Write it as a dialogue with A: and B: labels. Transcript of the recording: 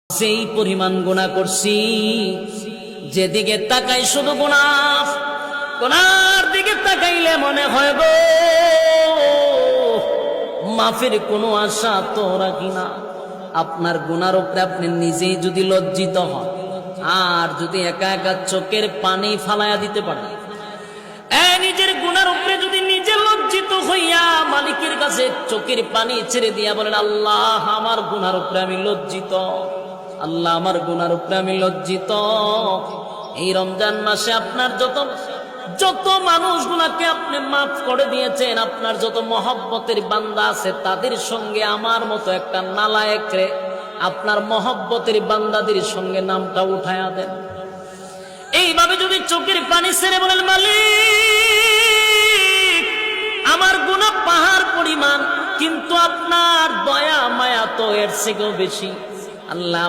A: সেই পরিমাণ গুনাহ করছি, যেদিকে তাকাই শুধু গুনাহ, গুনার দিকে তাকাইলে মনে হয় গো মাফের কোনো আশা তো রাখি না। আপনার গুনার উপরে আপনি নিজেই যদি লজ্জিত হন, আর যদি একা একা চোখের পানি ফালাইয়া দিতে পারেন, নিজের গুনার উপরে যদি নিজে লজ্জিত হইয়া মালিকের কাছে চোখের পানি ছেড়ে দিয়া বলেন, আল্লাহ আমার গুনার উপরে আমি লজ্জিত, আল্লাহ আমার গুনার উপরে আমি লজ্জিত। এই রমজান মাসে আপনার যত মানুষগুলাকে আপনি মাফ করে দিয়েছেন, আপনার যত মহব্বতের বান্দা আছে, তাদের সঙ্গে আমার মতো একটা নালায়েক রে আপনার মহব্বতের বান্দাদের সঙ্গে নামটা উঠায়া দেন। এইভাবে যদি চোখের পানি ছেড়ে বলেন, মালিক আমার গুনাহ পাহাড় পরিমাণ, কিন্তু আপনার দয়া মায়া তো এর থেকেও বেশি, আল্লাহ